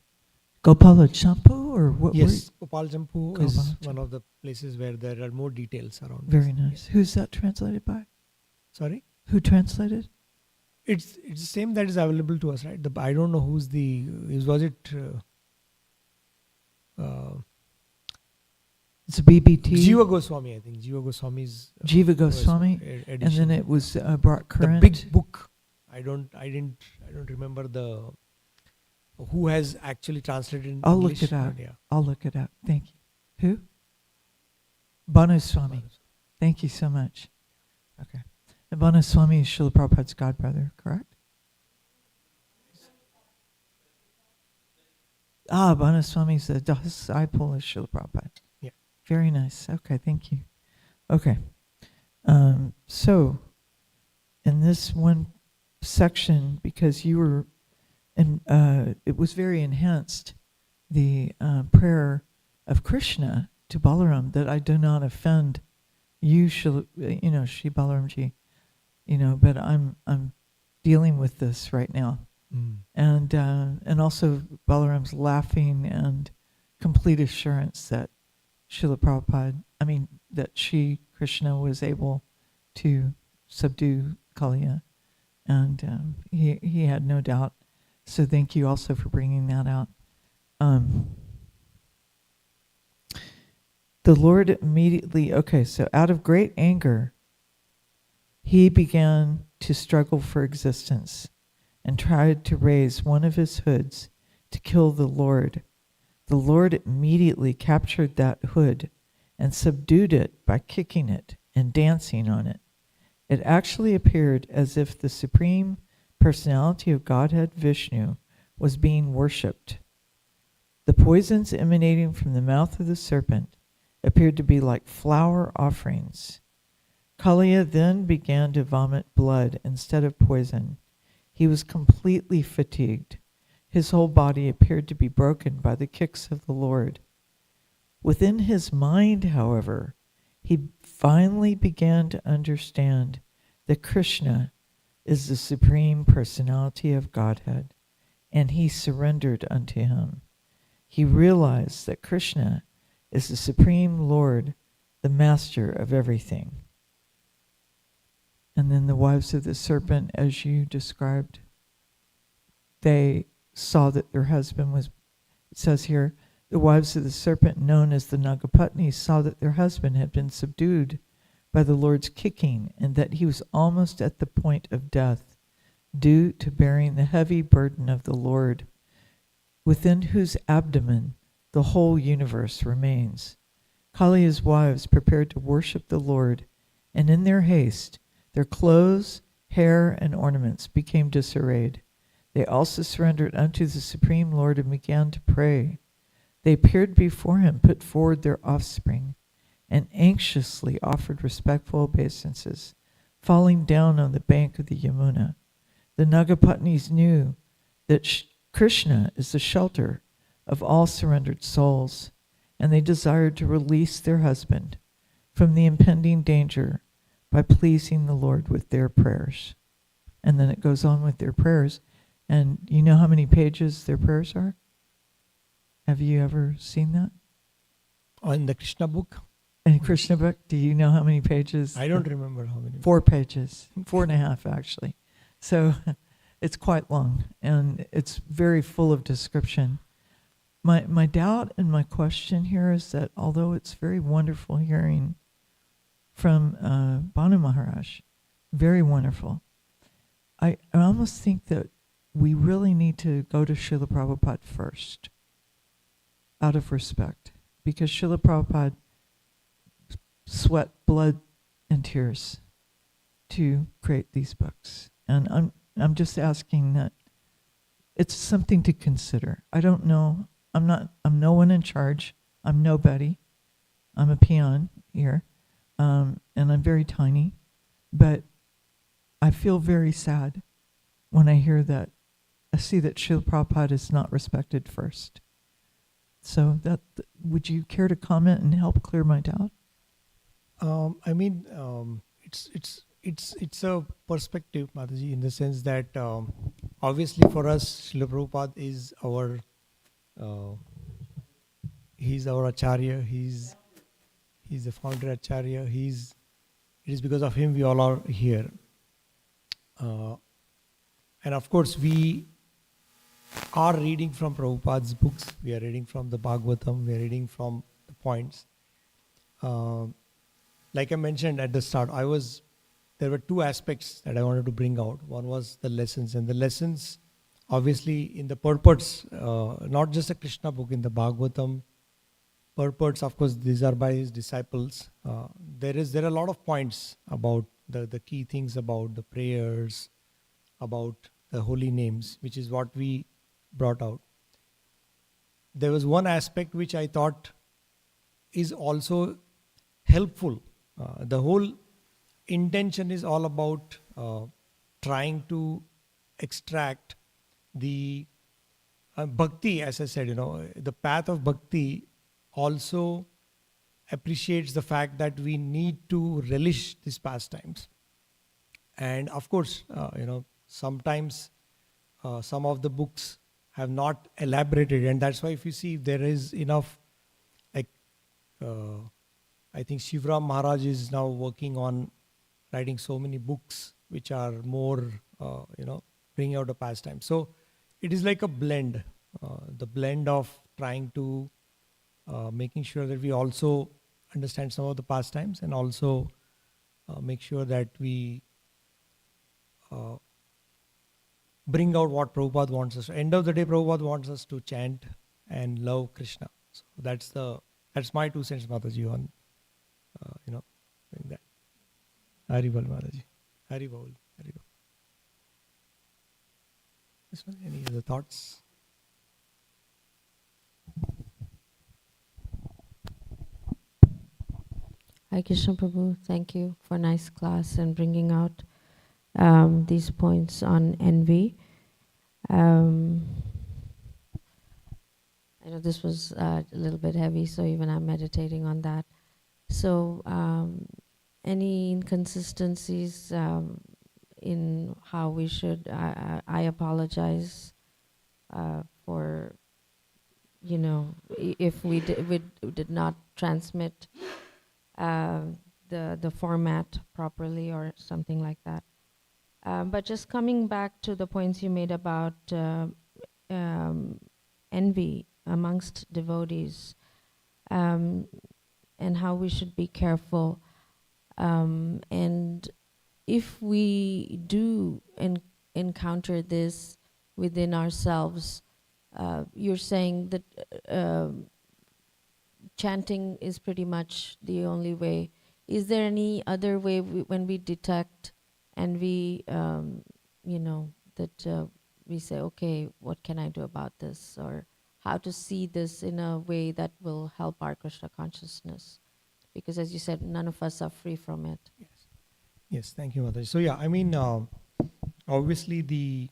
[SPEAKER 3] Gopala Champu or what?
[SPEAKER 1] Yes, Gopal Champu is one of the places where there are more details around.
[SPEAKER 3] Very nice. Who's that translated by?
[SPEAKER 1] Sorry?
[SPEAKER 3] Who translated?
[SPEAKER 1] It's the same that is available to us, right? I don't know who's was it...
[SPEAKER 3] It's a BBT.
[SPEAKER 1] Jiva Goswami, I think. Jiva Goswami's...
[SPEAKER 3] Jiva Goswami.
[SPEAKER 1] Edition.
[SPEAKER 3] And then it was brought current.
[SPEAKER 1] The big book. I don't remember who has actually translated in
[SPEAKER 3] I'll
[SPEAKER 1] English.
[SPEAKER 3] look it up.
[SPEAKER 1] Yeah.
[SPEAKER 3] I'll look it up. Thank you. Who? Bhanu Swami. Thank you so much. Okay. And Bhanu Swami is Srila Prabhupada's godbrother, correct? Bhanu Swami is the disciple of Srila Prabhupada.
[SPEAKER 1] Yeah.
[SPEAKER 3] Very nice. Okay, thank you. Okay. So, in this one section, because you were, it was very enhanced, the prayer of Krishna to Balaram, that I do not offend you, Shri Balaramji, but I'm dealing with this right now. And also Balaram's laughing and complete assurance that that Krishna was able to subdue Kaliya, and he had no doubt. So thank you also for bringing that out. The Lord immediately, so out of great anger, he began to struggle for existence and tried to raise one of his hoods to kill the Lord. The Lord immediately captured that hood and subdued it by kicking it and dancing on it. It actually appeared as if the Supreme Personality of Godhead Vishnu was being worshipped. The poisons emanating from the mouth of the serpent appeared to be like flower offerings. Kaliya then began to vomit blood instead of poison. He was completely fatigued. His whole body appeared to be broken by the kicks of the Lord. Within his mind, however, he finally began to understand that Krishna is the Supreme Personality of Godhead, and he surrendered unto him. He realized that Krishna is the Supreme Lord, the Master of everything. And then the wives of the serpent, as you described, they saw that their husband was, it says here, the wives of the serpent, known as the Nagapatnis, saw that their husband had been subdued by the Lord's kicking, and that he was almost at the point of death, due to bearing the heavy burden of the Lord, within whose abdomen the whole universe remains. Kaliya's wives prepared to worship the Lord, and in their haste, their clothes, hair, and ornaments became disarrayed. They also surrendered unto the Supreme Lord and began to pray. They appeared before him, put forward their offspring, and anxiously offered respectful obeisances, falling down on the bank of the Yamuna. The Nagapatnis knew that Krishna is the shelter of all surrendered souls, and they desired to release their husband from the impending danger by pleasing the Lord with their prayers. And then it goes on with their prayers. And you know how many pages their prayers are? Have you ever seen that?
[SPEAKER 1] In the Krishna book?
[SPEAKER 3] In Krishna book, do you know how many pages?
[SPEAKER 1] I don't remember how many.
[SPEAKER 3] 4 pages, 4.5 actually. So it's quite long, and it's very full of description. My doubt and my question here is that although it's very wonderful hearing from Banu Maharaj, very wonderful, I almost think that we really need to go to Srila Prabhupada first, out of respect, because Srila Prabhupada sweat blood and tears to create these books. And I'm just asking that it's something to consider. I don't know. I'm no one in charge. I'm nobody. I'm a peon here. And I'm very tiny. But I feel very sad when I hear that. I see that Srila Prabhupada is not respected first. So that, would you care to comment and help clear my doubt?
[SPEAKER 1] It's a perspective, Mataji, in the sense that obviously for us, Srila Prabhupada is our he's our Acharya. He's the founder Acharya. It is because of him we all are here. And of course, we are reading from Prabhupada's books. We are reading from the Bhagavatam. We are reading from the points. Like I mentioned at the start, there were 2 aspects that I wanted to bring out. One was the lessons, and the lessons, obviously, in the purports, not just a Krishna book, in the Bhagavatam purports, of course, these are by his disciples. There are a lot of points about the key things about the prayers, about the holy names, which is what we brought out. There was one aspect which I thought is also helpful. The whole intention is all about trying to extract the bhakti, as I said, the path of bhakti also appreciates the fact that we need to relish these pastimes. And of course, sometimes some of the books have not elaborated, and that's why if you see there is enough, like I think Shivram Maharaj is now working on writing so many books which are more, bringing out a pastime. So it is like a blend, the blend of trying to making sure that we also understand some of the pastimes and also make sure that we bring out what Prabhupada wants us. End of the day, Prabhupada wants us to chant and love Krishna. So that's my 2 cents, Mataji, on doing that. Haribol, Mataji. Haribol. Haribol. This one, any other thoughts?
[SPEAKER 2] Hi Krishna Prabhu, thank you for a nice class and bringing out these points on envy. Um, I know this was a little bit heavy, so even I'm meditating on that. So, any inconsistencies in how we should? I apologize for, if we did not transmit the format properly or something like that. But just coming back to the points you made about envy amongst devotees, and how we should be careful. And if we do encounter this within ourselves, you're saying that chanting is pretty much the only way. Is there any other way when we detect envy, that we say, okay, what can I do about this? Or how to see this in a way that will help our Krishna consciousness? Because as you said, none of us are free from it.
[SPEAKER 1] Yes, thank you, Mataji. So yeah, I mean, obviously the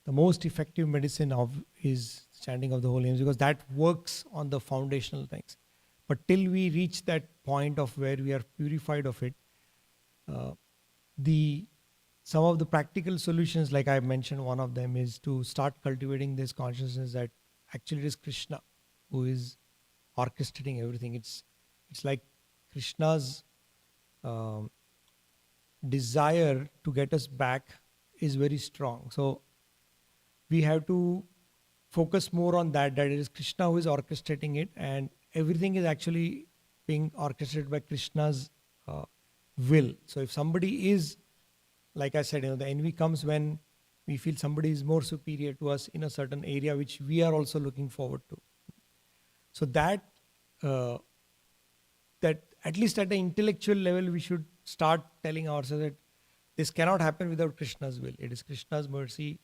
[SPEAKER 1] most effective medicine is chanting of the holy names, because that works on the foundational things. But till we reach that point of where we are purified of it, some of the practical solutions, like I mentioned, one of them is to start cultivating this consciousness that actually it is Krishna who is orchestrating everything. It's like Krishna's desire to get us back is very strong. So we have to focus more on that it is Krishna who is orchestrating it, and everything is actually being orchestrated by Krishna's will. So if somebody is, like I said, the envy comes when we feel somebody is more superior to us in a certain area which we are also looking forward to. So that at least at the intellectual level, we should start telling ourselves that this cannot happen without Krishna's will. It is Krishna's mercy.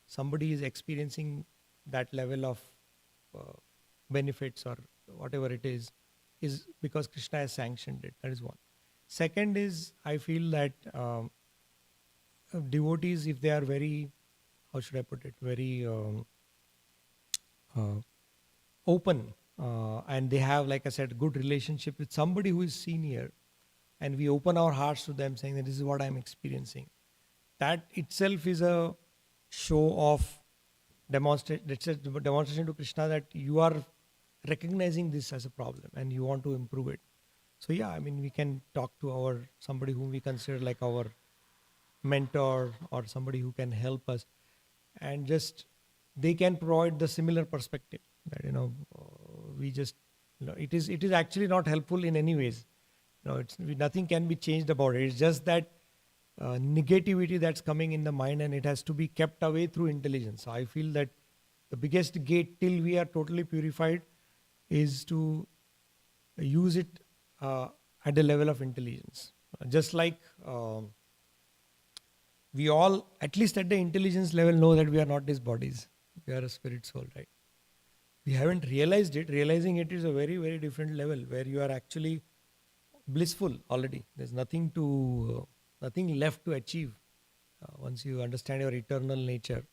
[SPEAKER 1] Somebody is experiencing that level of benefits or whatever it is because Krishna has sanctioned it. That is one. Second is, I feel that devotees, if they are very, how should I put it, very open, and they have, like I said, good relationship with somebody who is senior, and we open our hearts to them saying that this is what I'm experiencing. That itself is a show of demonstration to Krishna that you are recognizing this as a problem and you want to improve it. So yeah, I mean, we can talk to somebody whom we consider like our mentor or somebody who can help us, and just they can provide the similar perspective that we just it is actually not helpful in any ways. Nothing can be changed about it. It's just that negativity that's coming in the mind, and it has to be kept away through intelligence. So I feel that the biggest gate till we are totally purified is to use it at the level of intelligence. Just like we all, at least at the intelligence level, know that we are not these bodies. We are a spirit soul, right? We haven't realized it. Realizing it is a very, very different level where you are actually blissful already. There's nothing left to achieve once you understand your eternal nature,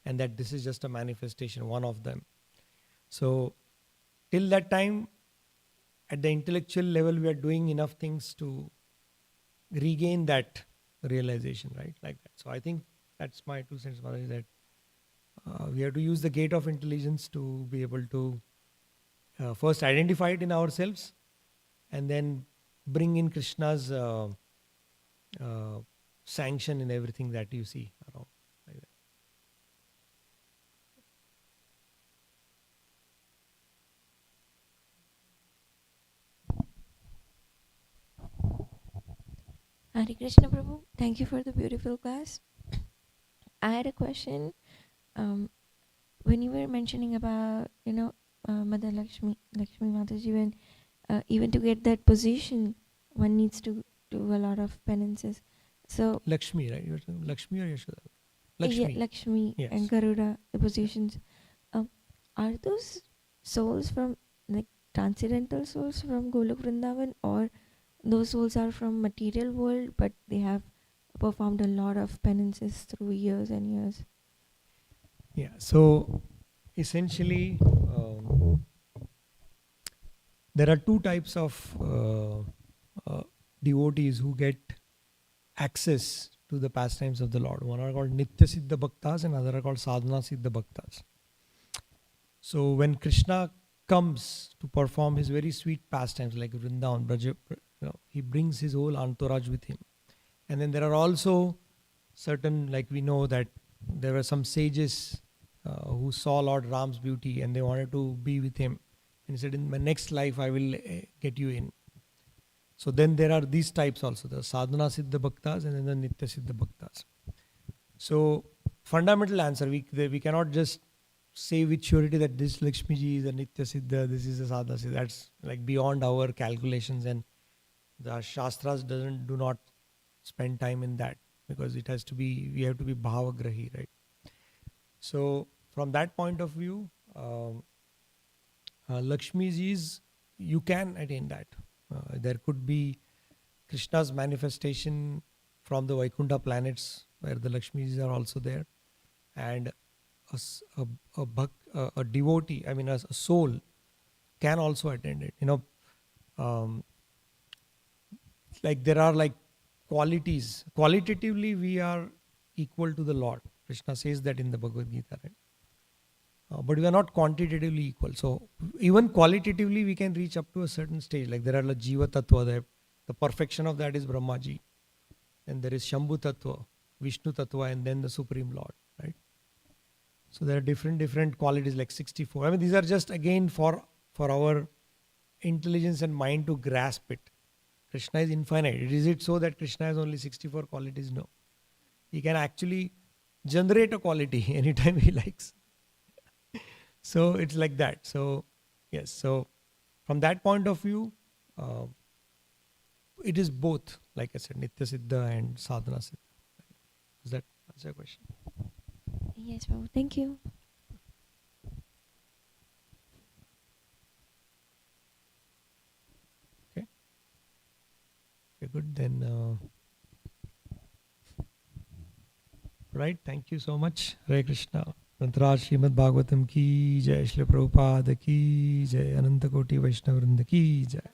[SPEAKER 1] and that this is just a manifestation, one of them. So till that time, at the intellectual level, we are doing enough things to regain that realization, right? Like that. So I think that's my 2 cents, Mother, is that we have to use the gate of intelligence to be able to first identify it in ourselves, and then bring in Krishna's sanction in everything that you see around. Like that.
[SPEAKER 4] Hare Krishna Prabhu, thank you for the beautiful class. I had a question. when you were mentioning about, Mother Lakshmi Mataji, when even to get that position, one needs to do a lot of penances. So,
[SPEAKER 1] Lakshmi, right? You're saying Lakshmi or Yashoda?
[SPEAKER 4] yeah,
[SPEAKER 1] Lakshmi.
[SPEAKER 4] Lakshmi
[SPEAKER 1] Yes.
[SPEAKER 4] and Garuda, the positions. Are those souls from, like, transcendental souls from Golok Vrindavan, or those souls are from material world, but they have performed a lot of penances through years and years?
[SPEAKER 1] Yeah. So essentially, there are two types of devotees who get access to the pastimes of the Lord. One are called Nitya Siddha Bhaktas and other are called Sadhana Siddha Bhaktas. So when Krishna comes to perform his very sweet pastimes like Vrindavan, Braja, he brings his whole entourage with him. And then there are also certain, like we know that there were some sages who saw Lord Ram's beauty and they wanted to be with him. And he said, in my next life, I will get you in. So then there are these types also, the Sadhana Siddha Bhaktas and then the Nitya Siddha Bhaktas. So fundamental answer, we cannot just say with surety that this Lakshmi ji is a Nitya Siddha, this is a Sadhana Siddha. That's like beyond our calculations, and the Shastras do not spend time in that, because it has to be, we have to be bhavagrahi, right? So from that point of view, Lakshmi ji's, you can attain that. There could be Krishna's manifestation from the Vaikuntha planets where the Lakshmis are also there, and a devotee, I mean a soul, can also attend it. Like there are like qualities. Qualitatively, we are equal to the Lord. Krishna says that in the Bhagavad Gita, right? But we are not quantitatively equal. So even qualitatively, we can reach up to a certain stage. Like there are like Jiva Tattva, the perfection of that is Brahmaji. And there is Shambhu Tattva, Vishnu Tattva, and then the Supreme Lord, right? So there are different qualities, like 64. I mean, these are just again for our intelligence and mind to grasp it. Krishna is infinite. Is it so that Krishna has only 64 qualities? No. He can actually generate a quality anytime he likes. So it's like that. So yes. So from that point of view, it is both, like I said, Nitya Siddha and Sadhana Siddha. Does that answer your question?
[SPEAKER 4] Yes, Prabhu. Thank you.
[SPEAKER 1] Okay, good. Then, right. Thank you so much. Hare Krishna. Mantraj Srimad Bhagavatam ki jai, Shri Prabhupada ki jai, Ananta Koti Vaishnava Vrinda ki jai.